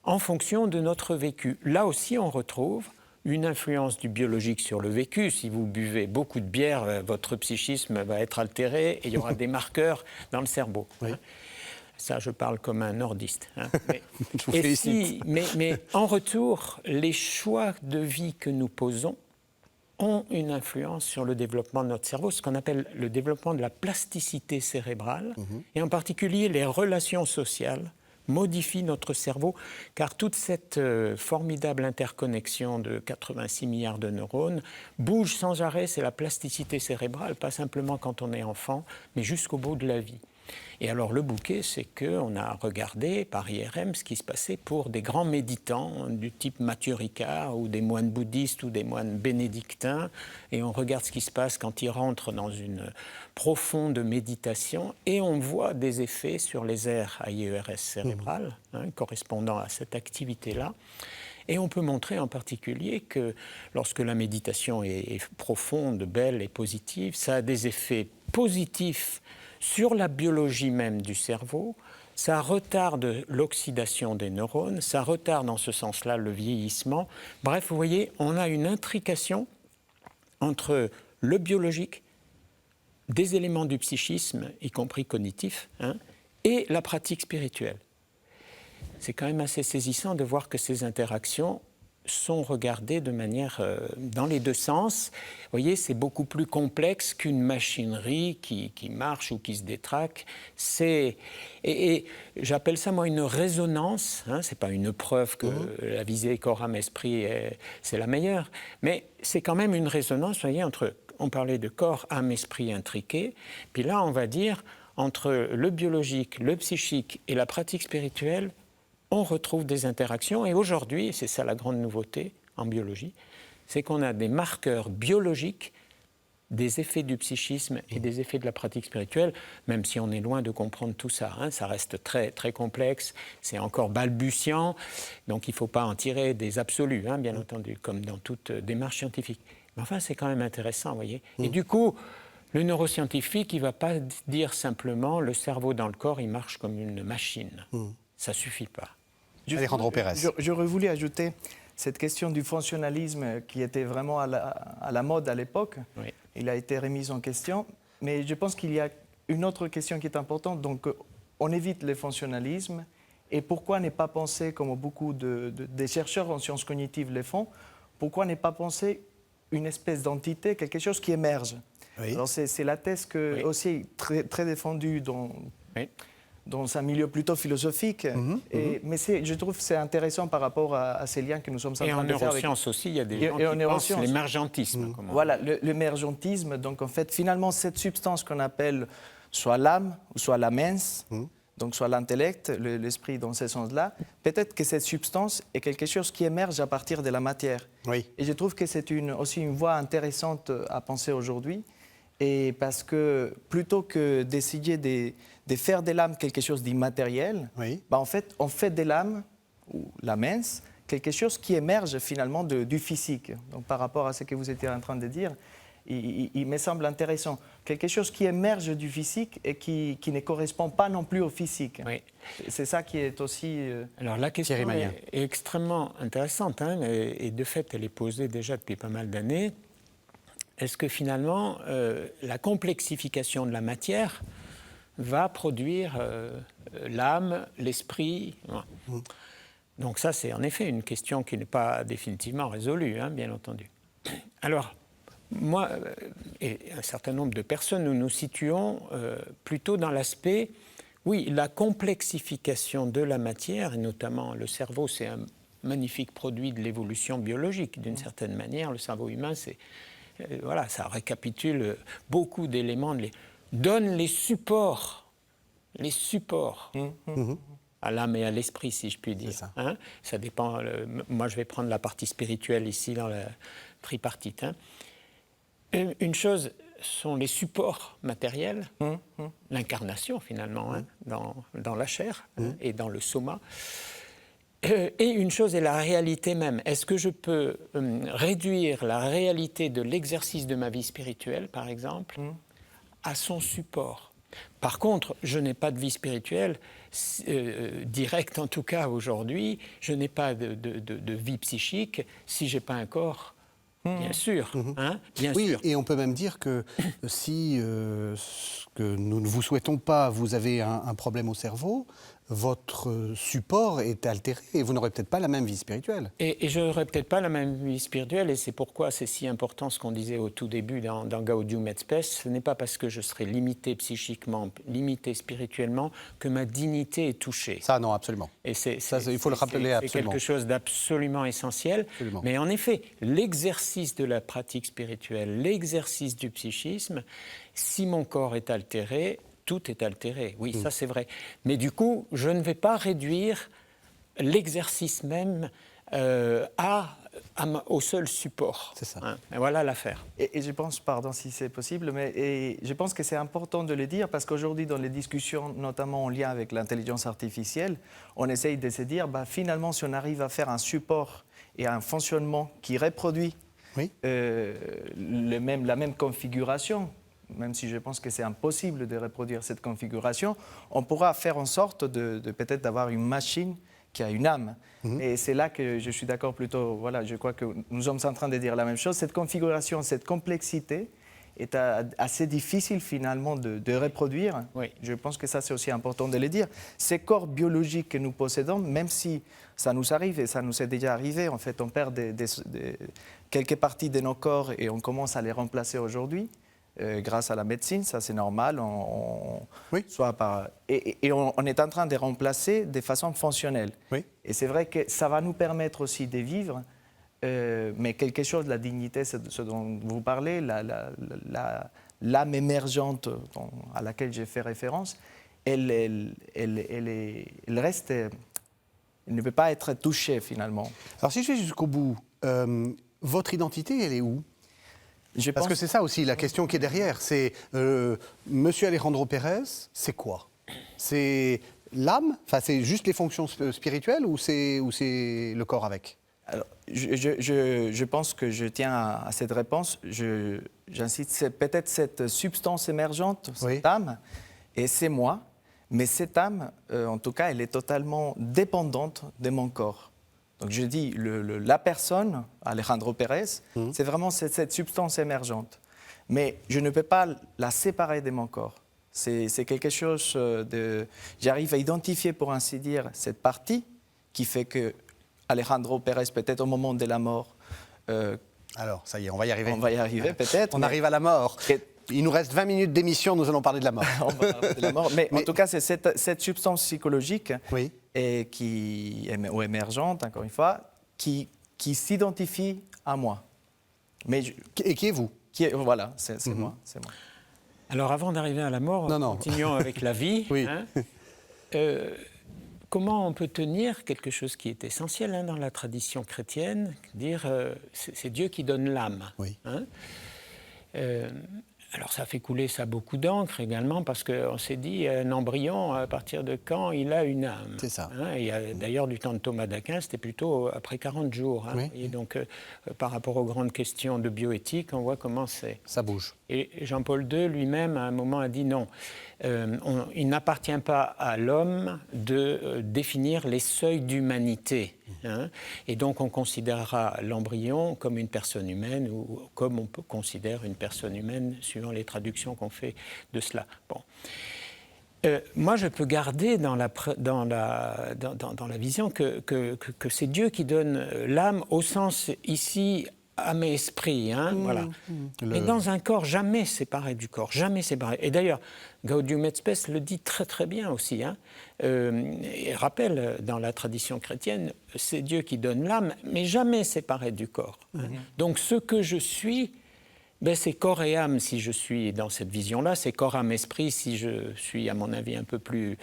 en fonction de notre vécu. Là aussi, on retrouve une influence du biologique sur le vécu. Si vous buvez beaucoup de bière, votre psychisme va être altéré et il y aura des marqueurs dans le cerveau. Oui. Hein. Ça, je parle comme un nordiste. Hein. Mais en retour, les choix de vie que nous posons ont une influence sur le développement de notre cerveau, ce qu'on appelle le développement de la plasticité cérébrale, et en particulier les relations sociales modifie notre cerveau, car toute cette formidable interconnexion de 86 milliards de neurones bouge sans arrêt, c'est la plasticité cérébrale, pas simplement quand on est enfant, mais jusqu'au bout de la vie. Et alors le bouquet, c'est qu'on a regardé par IRM ce qui se passait pour des grands méditants du type Mathieu Ricard ou des moines bouddhistes ou des moines bénédictins, et on regarde ce qui se passe quand ils rentrent dans une profonde méditation, et on voit des effets sur les aires AIERS cérébrales, correspondant à cette activité-là. Et on peut montrer en particulier que lorsque la méditation est profonde, belle et positive, ça a des effets positifs sur la biologie même du cerveau, ça retarde l'oxydation des neurones, ça retarde en ce sens-là le vieillissement. Bref, vous voyez, on a une intrication entre le biologique, des éléments du psychisme, y compris cognitif, et la pratique spirituelle. C'est quand même assez saisissant de voir que ces interactions sont regardées de manière dans les deux sens. Vous voyez, c'est beaucoup plus complexe qu'une machinerie qui marche ou qui se détraque. Et j'appelle ça, moi, une résonance. Ce n'est pas une preuve que la visée corps-âme-esprit, c'est la meilleure. Mais c'est quand même une résonance, vous voyez, entre, on parlait de corps, âme, esprit intriqué. Puis là, on va dire, entre le biologique, le psychique et la pratique spirituelle, on retrouve des interactions. Et aujourd'hui, c'est ça la grande nouveauté en biologie, c'est qu'on a des marqueurs biologiques des effets du psychisme et des effets de la pratique spirituelle, même si on est loin de comprendre tout ça. Ça reste très, très complexe, c'est encore balbutiant, donc il ne faut pas en tirer des absolus, bien entendu, comme dans toute démarche scientifique. Mais enfin, c'est quand même intéressant, vous voyez. Et du coup, le neuroscientifique, il ne va pas dire simplement le cerveau dans le corps, il marche comme une machine. Ça ne suffit pas. Alejandro Pérez. J'aurais voulu ajouter cette question du fonctionnalisme qui était vraiment à la mode à l'époque. Oui. Il a été remis en question. Mais je pense qu'il y a une autre question qui est importante. Donc, on évite le fonctionnalisme. Et pourquoi ne pas penser, comme beaucoup des chercheurs en sciences cognitives le font, pourquoi ne pas penser une espèce d'entité, quelque chose qui émerge? Oui. Alors, c'est la thèse aussi très, très défendue dans un milieu plutôt philosophique. Mais je trouve que c'est intéressant par rapport à ces liens que nous sommes en train de faire. Et en neurosciences aussi, il y a des gens qui pensent l'émergentisme. Voilà, l'émergentisme. Donc, en fait, finalement, cette substance qu'on appelle soit l'âme ou soit la mens, donc soit l'intellect, l'esprit dans ce sens-là, peut-être que cette substance est quelque chose qui émerge à partir de la matière. Oui. Et je trouve que c'est aussi une voie intéressante à penser aujourd'hui. Et parce que plutôt que d'essayer de faire de l'âme quelque chose d'immatériel, en fait, on fait de l'âme, ou la mens, quelque chose qui émerge finalement du physique. Donc par rapport à ce que vous étiez en train de dire, il me semble intéressant. Quelque chose qui émerge du physique et qui ne correspond pas non plus au physique. Oui. C'est ça qui est aussi... Alors la question est extrêmement intéressante, et de fait, elle est posée déjà depuis pas mal d'années. Est-ce que finalement, la complexification de la matière va produire l'âme, l'esprit? Donc ça, c'est en effet une question qui n'est pas définitivement résolue, bien entendu. Alors, moi et un certain nombre de personnes, nous nous situons plutôt dans l'aspect, oui, la complexification de la matière, et notamment le cerveau, c'est un magnifique produit de l'évolution biologique, d'une certaine manière. Le cerveau humain, voilà, ça récapitule beaucoup d'éléments, donne les supports à l'âme et à l'esprit, si je puis dire. Ça dépend. Moi, je vais prendre la partie spirituelle ici dans la tripartite. Une chose sont les supports matériels, l'incarnation finalement, dans la chair et dans le soma. Et une chose est la réalité même. Est-ce que je peux réduire la réalité de l'exercice de ma vie spirituelle, par exemple, à son support? Par contre, je n'ai pas de vie spirituelle directe, en tout cas aujourd'hui. Je n'ai pas de vie psychique si je n'ai pas un corps. Bien sûr. Bien sûr. Et on peut même dire que si, ce que nous ne vous souhaitons pas, vous avez un problème au cerveau, votre support est altéré et vous n'aurez peut-être pas la même vie spirituelle. Et je n'aurai peut-être pas la même vie spirituelle, et c'est pourquoi c'est si important ce qu'on disait au tout début dans Gaudium et Spes. Ce n'est pas parce que je serai limité psychiquement, limité spirituellement, que ma dignité est touchée. Ça, non, absolument. Et il faut le rappeler absolument. C'est quelque chose d'absolument essentiel. Absolument. Mais en effet, l'exercice de la pratique spirituelle, l'exercice du psychisme, si mon corps est altéré, tout est altéré. Oui, ça c'est vrai. Mais du coup, je ne vais pas réduire l'exercice même au seul support. C'est ça. Hein. Et voilà l'affaire. Et je pense, pardon si c'est possible, mais je pense que c'est important de le dire parce qu'aujourd'hui, dans les discussions, notamment en lien avec l'intelligence artificielle, on essaye de se dire, finalement, si on arrive à faire un support et un fonctionnement qui reproduit Oui. la même configuration, même si je pense que c'est impossible de reproduire cette configuration, on pourra faire en sorte de peut-être d'avoir une machine qui a une âme. Et c'est là que je suis d'accord plutôt, voilà, je crois que nous sommes en train de dire la même chose. Cette configuration, cette complexité est assez difficile finalement de reproduire. Oui. Je pense que ça c'est aussi important de le dire. Ces corps biologiques que nous possédons, même si ça nous arrive, et ça nous est déjà arrivé, en fait on perd quelques parties de nos corps et on commence à les remplacer aujourd'hui. Grâce à la médecine, ça c'est normal, Oui. soit et on est en train de remplacer de façon fonctionnelle. Oui. Et c'est vrai que ça va nous permettre aussi de vivre, mais quelque chose, la dignité, c'est ce dont vous parlez, l'âme émergente à laquelle j'ai fait référence, elle reste, elle ne peut pas être touchée finalement. Alors si je vais jusqu'au bout, votre identité, elle est où ? Parce que c'est ça aussi la question qui est derrière. C'est Monsieur Alejandro Pérez, c'est quoi? C'est l'âme? Enfin, c'est juste les fonctions spirituelles ou c'est le corps avec? Alors, je pense que je tiens à cette réponse. J'insiste, c'est peut-être cette substance émergente, cette âme, et c'est moi. Mais cette âme, en tout cas, elle est totalement dépendante de mon corps. Donc je dis, la personne, Alejandro Pérez, c'est vraiment cette substance émergente. Mais je ne peux pas la séparer de mon corps. C'est quelque chose de... J'arrive à identifier, pour ainsi dire, cette partie qui fait que Alejandro Pérez, peut-être au moment de la mort... Alors, ça y est, on va y arriver. On va y arriver, peut-être. On arrive à la mort. Il nous reste 20 minutes d'émission, nous allons parler de la mort. On va parler de la mort. Mais en tout cas, c'est cette substance psychologique oui. ou émergente, encore une fois, qui s'identifie à moi. Et qui est vous? Voilà, c'est moi. Alors avant d'arriver à la mort, continuons avec la vie. Oui. Hein. Comment on peut tenir quelque chose qui est essentiel dans la tradition chrétienne, dire c'est Dieu qui donne l'âme. Oui. Hein. Alors ça fait couler ça beaucoup d'encre également parce qu'on s'est dit un embryon à partir de quand il a une âme. C'est ça. Hein, et d'ailleurs du temps de Thomas d'Aquin c'était plutôt après 40 jours. Hein, oui. et donc par rapport aux grandes questions de bioéthique on voit comment c'est. Ça bouge. Et Jean-Paul II lui-même à un moment a dit non. Il n'appartient pas à l'homme de définir les seuils d'humanité. Hein, et donc on considérera l'embryon comme une personne humaine ou comme on considère une personne humaine suivant les traductions qu'on fait de cela. Bon. Moi, je peux garder dans la vision que c'est Dieu qui donne l'âme au sens ici âme et esprit, hein, voilà. Mais dans un corps jamais séparé du corps, jamais séparé. Et d'ailleurs, Gaudium et Spes le dit très très bien aussi. Hein. Il rappelle, dans la tradition chrétienne, c'est Dieu qui donne l'âme, mais jamais séparé du corps. Hein. Donc ce que je suis, c'est corps et âme si je suis dans cette vision-là, c'est corps, âme, esprit si je suis, à mon avis, un peu plus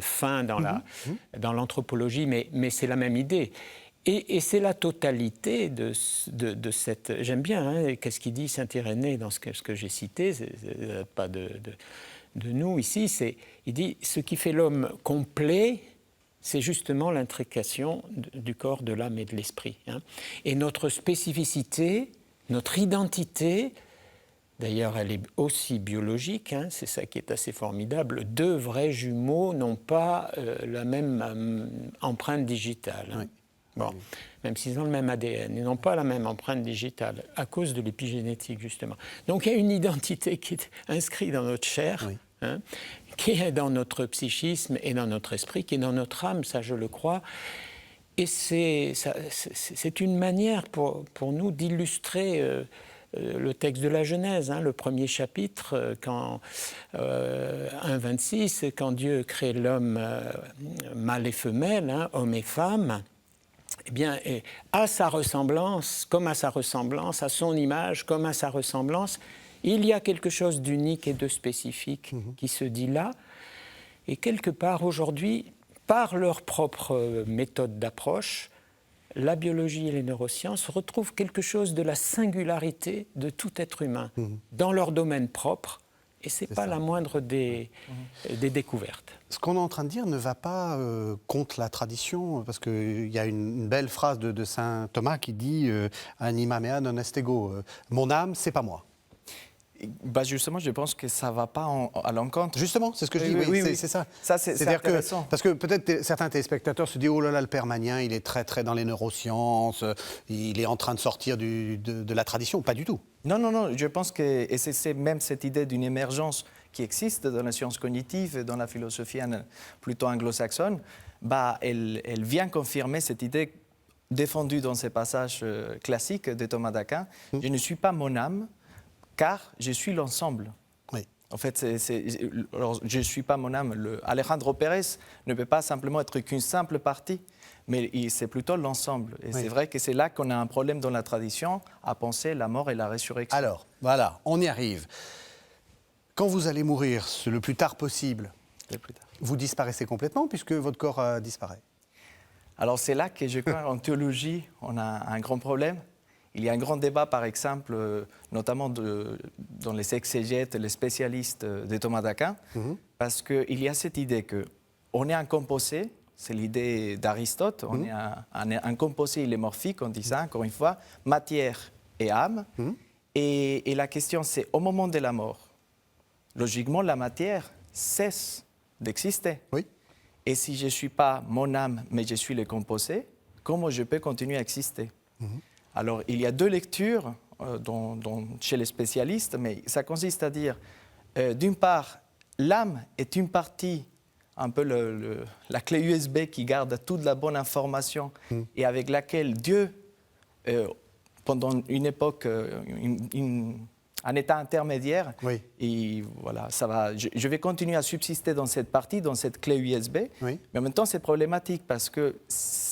fin dans l'anthropologie, mais c'est la même idée. Et c'est la totalité de cette... J'aime bien, hein, qu'est-ce qu'il dit Saint-Irénée dans ce que j'ai cité, c'est pas de nous ici, il dit « ce qui fait l'homme complet, c'est justement l'intrication du corps, de l'âme et de l'esprit. Hein. Et notre spécificité, notre identité, d'ailleurs elle est aussi biologique, hein, c'est ça qui est assez formidable, deux vrais jumeaux n'ont pas la même empreinte digitale. Hein. Oui. Bon, même s'ils ont le même ADN, ils n'ont pas la même empreinte digitale à cause de l'épigénétique, justement. Donc il y a une identité qui est inscrite dans notre chair, oui. hein, qui est dans notre psychisme et dans notre esprit, qui est dans notre âme, ça je le crois. Et c'est une manière pour nous d'illustrer le texte de la Genèse, hein, le premier chapitre, 1,26, quand Dieu crée l'homme mâle et femelle, hein, homme et femme. Eh bien, à sa ressemblance, comme à sa ressemblance, à son image, comme à sa ressemblance, Il y a quelque chose d'unique et de spécifique qui se dit là. Et quelque part, aujourd'hui, par leur propre méthode d'approche, la biologie et les neurosciences retrouvent quelque chose de la singularité de tout être humain dans leur domaine propre. Et ce n'est pas la moindre des découvertes. Ce qu'on est en train de dire ne va pas contre la tradition, parce qu'il y a une belle phrase de saint Thomas qui dit « Anima mea non est ego ». Mon âme, c'est pas moi. Bah justement, je pense que ça ne va pas à l'encontre. Justement, c'est ce que je dis, oui, c'est ça. Ça, c'est intéressant. Parce que peut-être certains téléspectateurs se disent « Oh là là, le père Magnien, il est très très dans les neurosciences, il est en train de sortir de la tradition ». Pas du tout. Non, je pense que et c'est même cette idée d'une émergence qui existe dans la science cognitive et dans la philosophie plutôt anglo-saxonne, bah, elle vient confirmer cette idée défendue dans ces passages classiques de Thomas d'Aquin. Je ne suis pas mon âme, car je suis l'ensemble. Oui. En fait, alors, je ne suis pas mon âme. Alejandro Pérez ne peut pas simplement être qu'une simple partie, mais c'est plutôt l'ensemble. Et c'est vrai que c'est là qu'on a un problème dans la tradition à penser la mort et la résurrection. Alors, voilà, on y arrive. Quand vous allez mourir le plus tard possible, vous disparaissez complètement puisque votre corps disparaît. Alors c'est là que je crois en théologie, on a un grand problème. Il y a un grand débat, par exemple, notamment dans les exégètes, les spécialistes de Thomas d'Aquin, parce qu'il y a cette idée qu'on est un composé, c'est l'idée d'Aristote, on est un composé illémorphique, on dit ça, encore une fois, matière et âme. Et la question, c'est au moment de la mort, logiquement, la matière cesse d'exister. Oui. Et si je ne suis pas mon âme, mais je suis le composé, comment je peux continuer à exister? Alors, il y a deux lectures chez les spécialistes, mais ça consiste à dire, d'une part, l'âme est une partie, un peu la clé USB qui garde toute la bonne information et avec laquelle Dieu, pendant une époque, un état intermédiaire, et voilà, ça va, je vais continuer à subsister dans cette partie, dans cette clé USB, mais en même temps c'est problématique parce que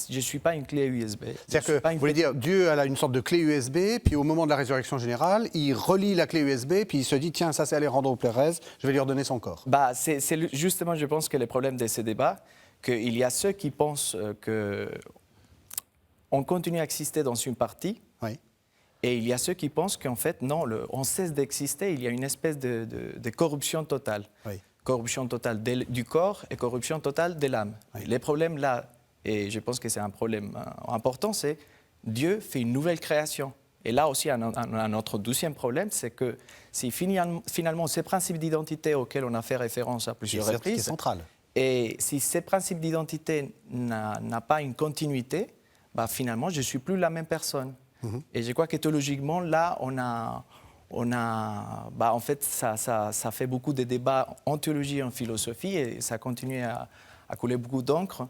je ne suis pas une clé USB. C'est-à-dire que, vous voulez dire, Dieu a une sorte de clé USB, puis au moment de la résurrection générale, il relie la clé USB, puis il se dit, tiens, ça c'est Alejandro Pérez, je vais lui redonner son corps. Bah, c'est justement, je pense que le problème de ces débats, qu'il y a ceux qui pensent qu'on continue à exister dans une partie, et il y a ceux qui pensent qu'en fait, non, on cesse d'exister, il y a une espèce de corruption totale. Corruption totale du corps et corruption totale de l'âme. Les problèmes là, et je pense que c'est un problème important, c'est Dieu fait une nouvelle création. Et là aussi, un autre deuxième problème, c'est que si finalement ces principes d'identité auxquels on a fait référence à plusieurs reprises, c'est central. Et si ces principes d'identité n'ont pas une continuité, bah, finalement, je ne suis plus la même personne. Et je crois que théologiquement, là, bah, en fait, ça fait beaucoup de débats en théologie et en philosophie, et ça continue à couler beaucoup d'encre.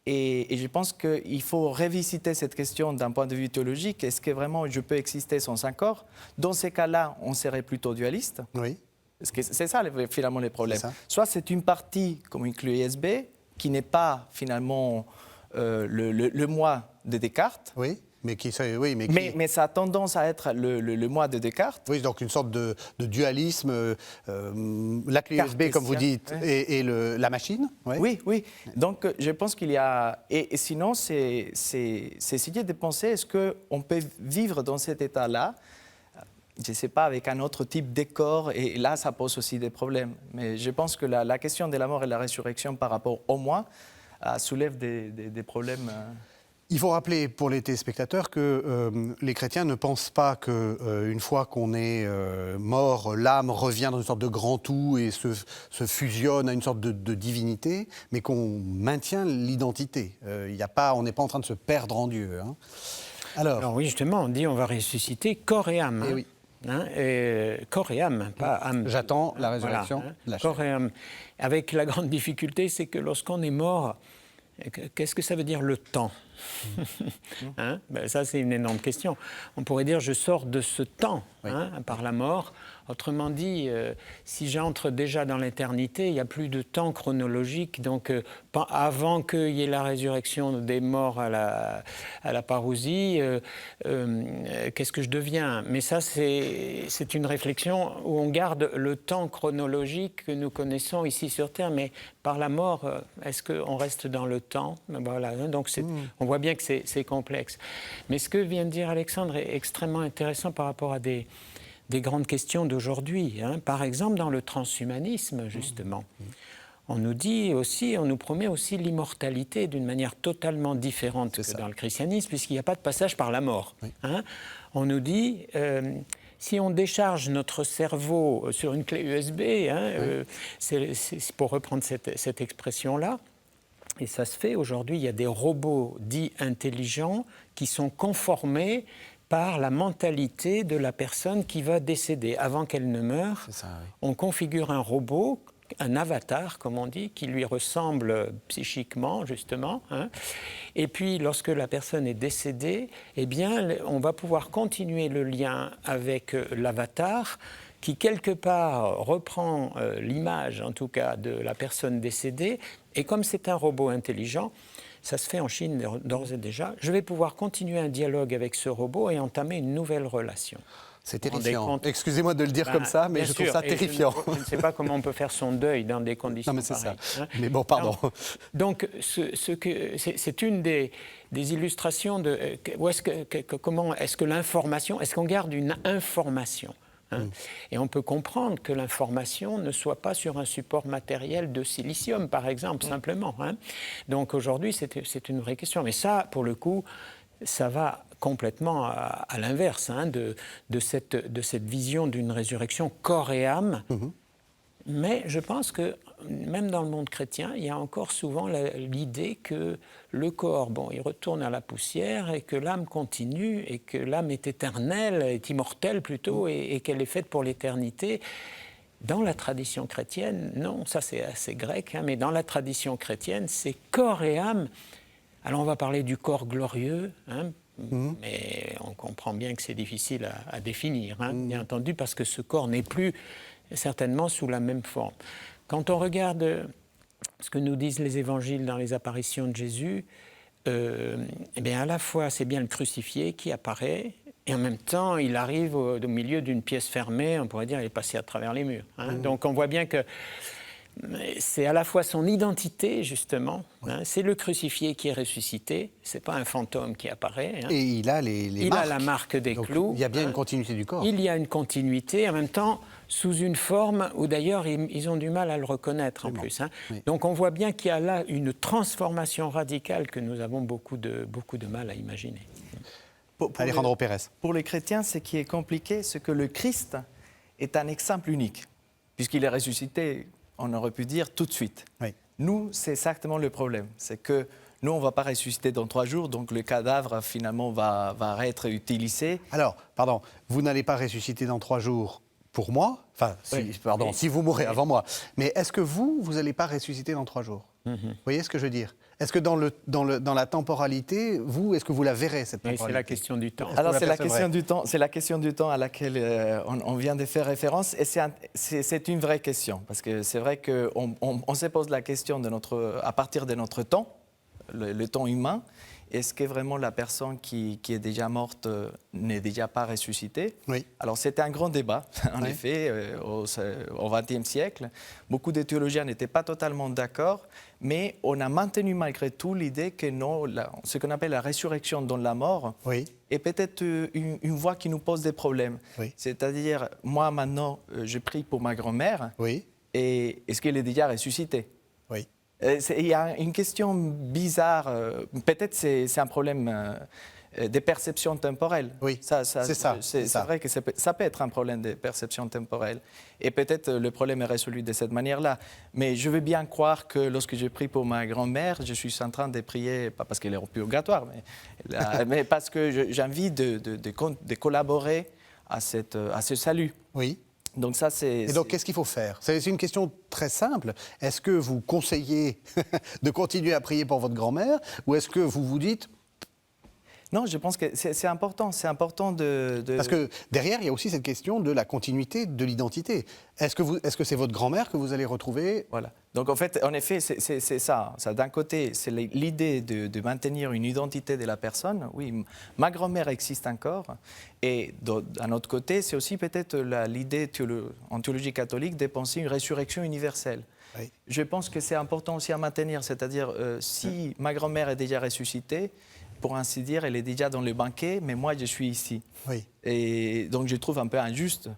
Et je pense qu'il faut revisiter cette question d'un point de vue théologique. Est-ce que vraiment je peux exister sans un corps? Dans ces cas-là, on serait plutôt dualiste. Parce que c'est ça, finalement, les problèmes. Soit c'est une partie, comme une clé USB, qui n'est pas, finalement, le moi de Descartes. Mais ça a tendance à être le moi de Descartes. Oui, donc une sorte de dualisme, la clé USB, comme vous dites, et la machine. Oui. Donc, je pense qu'il y a... Et sinon, c'est essayer de penser, est-ce qu'on peut vivre dans cet état-là, je ne sais pas, avec un autre type de corps, et là, ça pose aussi des problèmes. Mais je pense que la question de la mort et de la résurrection par rapport au moi soulève des problèmes... Il faut rappeler pour les téléspectateurs que les chrétiens ne pensent pas qu'une fois qu'on est mort, l'âme revient dans une sorte de grand tout et se fusionne à une sorte de divinité, mais qu'on maintient l'identité. On n'est pas en train de se perdre en Dieu. Alors oui, justement, on dit on va ressusciter corps et âme. Corps et âme, pas âme. J'attends la résurrection. Corps et âme. Avec la grande difficulté, c'est que lorsqu'on est mort, qu'est-ce que ça veut dire le temps? Hein? Ben, ça, c'est une énorme question. On pourrait dire je sors de ce temps par la mort. Autrement dit, si j'entre déjà dans l'éternité, il n'y a plus de temps chronologique. Donc, avant qu'il y ait la résurrection des morts à la parousie, qu'est-ce que je deviens? Mais ça, c'est une réflexion où on garde le temps chronologique que nous connaissons ici sur Terre. Mais par la mort, est-ce qu'on reste dans le temps? Voilà. Donc, on voit bien que c'est complexe. Mais ce que vient de dire Alexandre est extrêmement intéressant par rapport à des grandes questions d'aujourd'hui. Par exemple, dans le transhumanisme, justement, on nous promet aussi l'immortalité d'une manière totalement différente que dans le christianisme, puisqu'il n'y a pas de passage par la mort. Oui. On nous dit, si on décharge notre cerveau sur une clé USB, c'est pour reprendre cette expression-là, et ça se fait aujourd'hui, il y a des robots dits intelligents qui sont conformés par la mentalité de la personne qui va décéder. Avant qu'elle ne meure, on configure un robot, un avatar, comme on dit, qui lui ressemble psychiquement, justement. Et puis, lorsque la personne est décédée, eh bien, on va pouvoir continuer le lien avec l'avatar, qui, quelque part, reprend l'image, en tout cas, de la personne décédée. Et comme c'est un robot intelligent, ça se fait en Chine d'ores et déjà, je vais pouvoir continuer un dialogue avec ce robot et entamer une nouvelle relation. C'est terrifiant. Excusez-moi de le dire comme ça, mais je trouve ça terrifiant. Je ne sais pas comment on peut faire son deuil dans des conditions pareilles. Non, mais c'est ça. Mais bon, pardon. Donc, c'est une des illustrations de comment est-ce que l'information, est-ce qu'on garde une information ? Et on peut comprendre que l'information ne soit pas sur un support matériel de silicium, par exemple, simplement. Donc aujourd'hui, c'est une vraie question. Mais ça, pour le coup, ça va complètement à l'inverse de cette vision d'une résurrection corps et âme. Mais je pense que, même dans le monde chrétien, il y a encore souvent l'idée que le corps, il retourne à la poussière et que l'âme continue et que l'âme est éternelle, est immortelle plutôt, et qu'elle est faite pour l'éternité. Dans la tradition chrétienne, non, ça c'est assez grec, mais dans la tradition chrétienne, c'est corps et âme. Alors on va parler du corps glorieux, mais on comprend bien que c'est difficile à définir, bien entendu, parce que ce corps n'est plus certainement sous la même forme. Quand on regarde ce que nous disent les évangiles dans les apparitions de Jésus, eh bien à la fois c'est bien le crucifié qui apparaît, et en même temps il arrive au milieu d'une pièce fermée, on pourrait dire il est passé à travers les murs. Donc on voit bien que c'est à la fois son identité, justement, c'est le crucifié qui est ressuscité, c'est pas un fantôme qui apparaît. Et il a les marques. Il a la marque des clous. Il y a bien une continuité du corps. Il y a une continuité, en même temps, sous une forme où d'ailleurs ils ont du mal à le reconnaître en plus. Oui. Donc on voit bien qu'il y a là une transformation radicale que nous avons beaucoup de mal à imaginer. Alejandro Pérez. Pour les chrétiens, ce qui est compliqué, c'est que le Christ est un exemple unique, puisqu'il est ressuscité, on aurait pu dire, tout de suite. Oui. Nous, c'est exactement le problème. C'est que nous, on ne va pas ressusciter dans 3 jours, donc le cadavre, finalement, va être utilisé. Alors, pardon, vous n'allez pas ressusciter dans 3 jours pour moi, enfin, si vous mourrez avant moi, mais est-ce que vous n'allez pas ressusciter dans 3 jours ? Vous voyez ce que je veux dire ? Est-ce que dans la temporalité, est-ce que vous la verrez, cette temporalité ? C'est la question du temps. Alors, c'est la question du temps à laquelle on vient de faire référence, et c'est une vraie question, parce que c'est vrai qu'on se pose la question à partir de notre temps, le temps humain. Est-ce que vraiment la personne qui est déjà morte n'est déjà pas ressuscitée ? Oui. Alors, c'était un grand débat, en effet, au XXe siècle. Beaucoup de théologiens n'étaient pas totalement d'accord, mais on a maintenu malgré tout l'idée que ce qu'on appelle la résurrection dans la mort est peut-être une voie qui nous pose des problèmes. Oui. C'est-à-dire, moi, maintenant, je prie pour ma grand-mère, et est-ce qu'elle est déjà ressuscitée ? Oui. Il y a une question bizarre, peut-être c'est un problème de perception temporelle. Oui, c'est ça. C'est vrai que ça peut être un problème de perception temporelle. Et peut-être le problème est résolu de cette manière-là. Mais je veux bien croire que lorsque je prie pour ma grand-mère, je suis en train de prier, pas parce qu'elle est au purgatoire, mais parce que j'ai envie de collaborer à ce salut. Oui. Donc ça, Et donc, qu'est-ce qu'il faut faire ? C'est une question très simple. Est-ce que vous conseillez de continuer à prier pour votre grand-mère, ou est-ce que vous vous dites, Non, je pense que c'est important. C'est important de... Parce que derrière, il y a aussi cette question de la continuité de l'identité. Est-ce que c'est votre grand-mère que vous allez retrouver? Voilà. Donc en fait, en effet, c'est ça. D'un côté, c'est l'idée de maintenir une identité de la personne. Oui, ma grand-mère existe encore. Et d'un autre côté, c'est aussi peut-être l'idée en théologie catholique de penser une résurrection universelle. Oui. Je pense que c'est important aussi à maintenir. C'est-à-dire, si ma grand-mère est déjà ressuscitée, pour ainsi dire, elle est déjà dans le banquet, mais moi, je suis ici. Oui. Et donc, je trouve un peu injuste.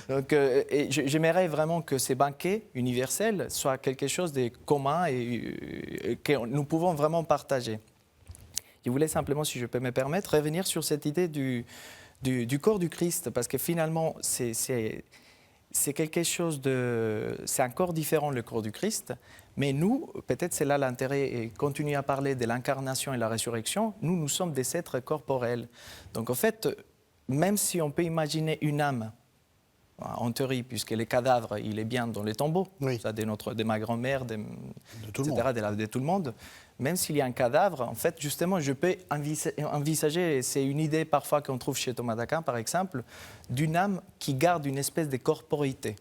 Donc, j'aimerais vraiment que ces banquets universels soient quelque chose de commun et que nous pouvons vraiment partager. Je voulais simplement, si je peux me permettre, revenir sur cette idée du corps du Christ, parce que finalement, c'est quelque chose de... C'est un corps différent, le corps du Christ, mais nous, peut-être c'est là l'intérêt, et continuer à parler de l'incarnation et la résurrection, nous sommes des êtres corporels. Donc en fait, même si on peut imaginer une âme, en théorie, puisque le cadavre, il est bien dans les tombeaux, Oui. ça de ma grand-mère, tout le etc., de tout le monde, même s'il y a un cadavre, en fait, justement, je peux envisager, c'est une idée parfois qu'on trouve chez Thomas d'Aquin, par exemple, d'une âme qui garde une espèce de corporité.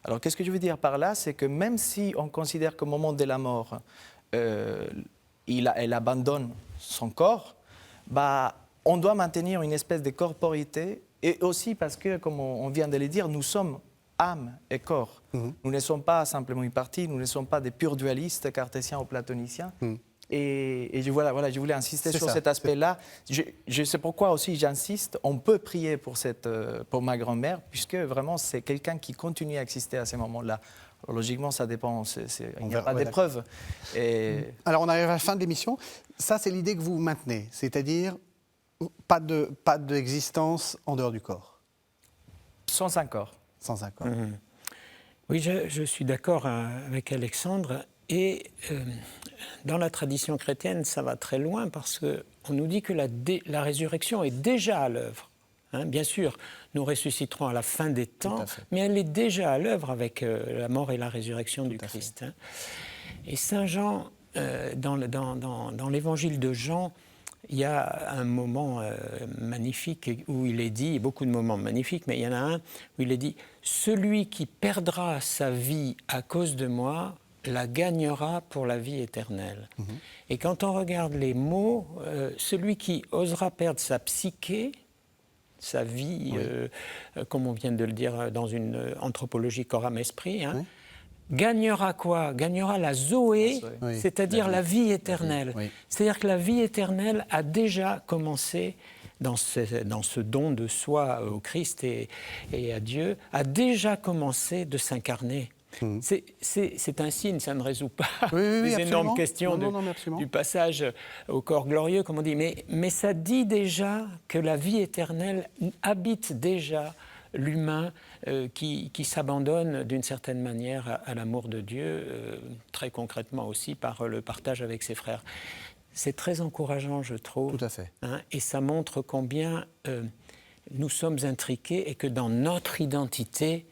Alors, qu'est-ce que je veux dire par là? C'est que même si on considère qu'au moment de la mort, elle abandonne son corps, on doit maintenir une espèce de corporité, et aussi parce que, comme on vient de le dire, nous sommes âme et corps. Nous ne sommes pas simplement une partie, nous ne sommes pas des purs dualistes cartésiens ou platoniciens. Et je voulais insister sur cet aspect-là. Je sais pourquoi aussi j'insiste, on peut prier pour ma grand-mère, puisque vraiment c'est quelqu'un qui continue à exister à ces moments-là. Alors, logiquement, ça dépend, il n'y a pas d'épreuve. Alors on arrive à la fin de l'émission. Ça, c'est l'idée que vous maintenez, c'est-à-dire pas d'existence en dehors du corps. Sans un corps. Sans un corps. Oui, je suis d'accord avec Alexandre. Et dans la tradition chrétienne, ça va très loin parce qu'on nous dit que la résurrection est déjà à l'œuvre. Hein, bien sûr, nous ressusciterons à la fin des temps, mais elle est déjà à l'œuvre avec la mort et la résurrection du Christ. Hein. Et Saint Jean, dans l'évangile de Jean, il y a un moment magnifique où il est dit, beaucoup de moments magnifiques, mais il y en a un où il est dit « Celui qui perdra sa vie à cause de moi, la gagnera pour la vie éternelle. Et quand on regarde les mots, celui qui osera perdre sa psyché, sa vie, comme on vient de le dire dans une anthropologie corps, âme, esprit, hein, gagnera quoi? Gagnera la Zoé, c'est-à-dire la vie éternelle. C'est-à-dire que la vie éternelle a déjà commencé dans ce don de soi au Christ et à Dieu, a déjà commencé de s'incarner. C'est un signe, ça ne résout pas les énormes questions du passage au corps glorieux, comme on dit, mais ça dit déjà que la vie éternelle habite déjà l'humain qui s'abandonne d'une certaine manière à l'amour de Dieu, très concrètement aussi par le partage avec ses frères. C'est très encourageant, je trouve. Tout à fait. Hein, et ça montre combien nous sommes intriqués et que dans notre identité,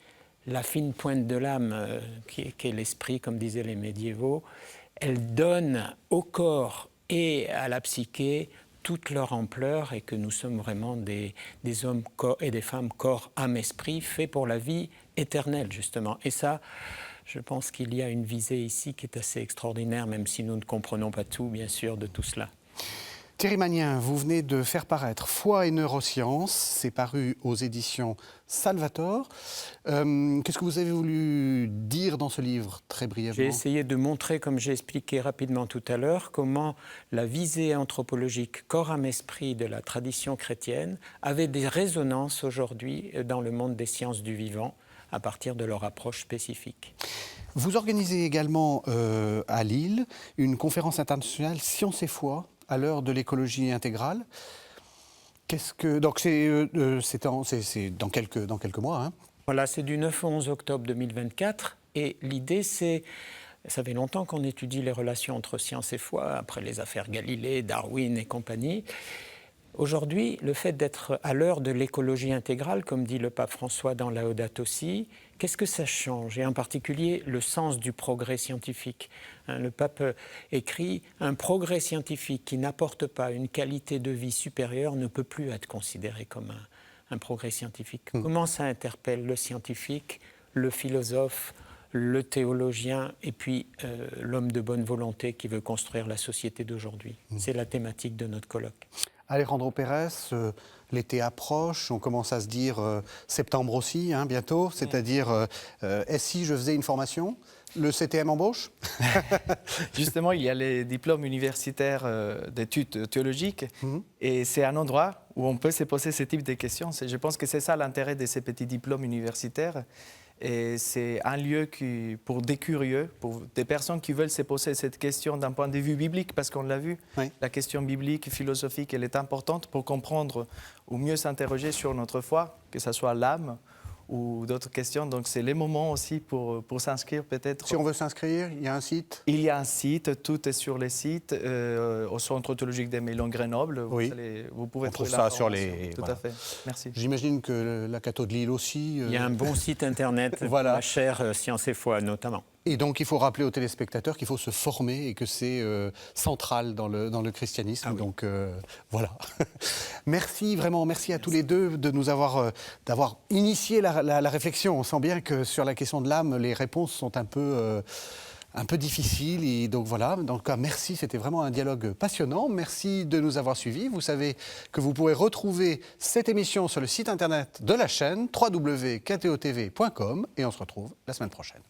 la fine pointe de l'âme, qui est l'esprit, comme disaient les médiévaux, elle donne au corps et à la psyché toute leur ampleur et que nous sommes vraiment des hommes et des femmes corps, âme, esprit, faits pour la vie éternelle, justement. Et ça, je pense qu'il y a une visée ici qui est assez extraordinaire, même si nous ne comprenons pas tout, bien sûr, de tout cela. Thierry Magnin, vous venez de faire paraître Foi et neurosciences, c'est paru aux éditions Salvator. Qu'est-ce que vous avez voulu dire dans ce livre, très brièvement? J'ai essayé de montrer, comme j'ai expliqué rapidement tout à l'heure, comment la visée anthropologique corps, âme, esprit de la tradition chrétienne avait des résonances aujourd'hui dans le monde des sciences du vivant à partir de leur approche spécifique. Vous organisez également à Lille une conférence internationale Science et foi à l'heure de l'écologie intégrale. Donc c'est dans quelques mois. Hein. Voilà, c'est du 9 au 11 octobre 2024. Et l'idée, c'est... Ça fait longtemps qu'on étudie les relations entre science et foi, après les affaires Galilée, Darwin et compagnie. Aujourd'hui, le fait d'être à l'heure de l'écologie intégrale, comme dit le pape François dans Laudato Si, qu'est-ce que ça change? Et en particulier, le sens du progrès scientifique. Le pape écrit « Un progrès scientifique qui n'apporte pas une qualité de vie supérieure ne peut plus être considéré comme un progrès scientifique ». Comment ça interpelle le scientifique, le philosophe, le théologien et puis l'homme de bonne volonté qui veut construire la société d'aujourd'hui? C'est la thématique de notre colloque. Alejandro Pérez, l'été approche, on commence à se dire septembre aussi, hein, bientôt, c'est-à-dire et si je faisais une formation, le CTM embauche? Justement, il y a les diplômes universitaires d'études théologiques et c'est un endroit où on peut se poser ce type de questions. Je pense que c'est ça l'intérêt de ces petits diplômes universitaires. Et c'est un lieu pour des curieux, pour des personnes qui veulent se poser cette question d'un point de vue biblique, parce qu'on l'a vu, oui. La question biblique, philosophique, elle est importante pour comprendre ou mieux s'interroger sur notre foi, que ce soit l'âme ou d'autres questions. Donc c'est les moments aussi pour s'inscrire peut-être. Si on veut s'inscrire, il y a un site? Il y a un site, tout est sur les sites, au Centre théologique des Meilons Grenoble. Oui. Vous pouvez on trouve trouver ça sur les... Tout à fait, merci. J'imagine que la Catho de Lille aussi... Il y a un bon site internet, voilà. La chaire Sciences et Foi notamment. Et donc, il faut rappeler aux téléspectateurs qu'il faut se former et que c'est central dans le christianisme. Ah oui. Donc, voilà. Merci, vraiment, merci à tous les deux de nous avoir d'avoir initié la réflexion. On sent bien que sur la question de l'âme, les réponses sont un peu difficiles. Et donc, voilà. Donc, merci, c'était vraiment un dialogue passionnant. Merci de nous avoir suivis. Vous savez que vous pourrez retrouver cette émission sur le site internet de la chaîne www.ktotv.com et on se retrouve la semaine prochaine.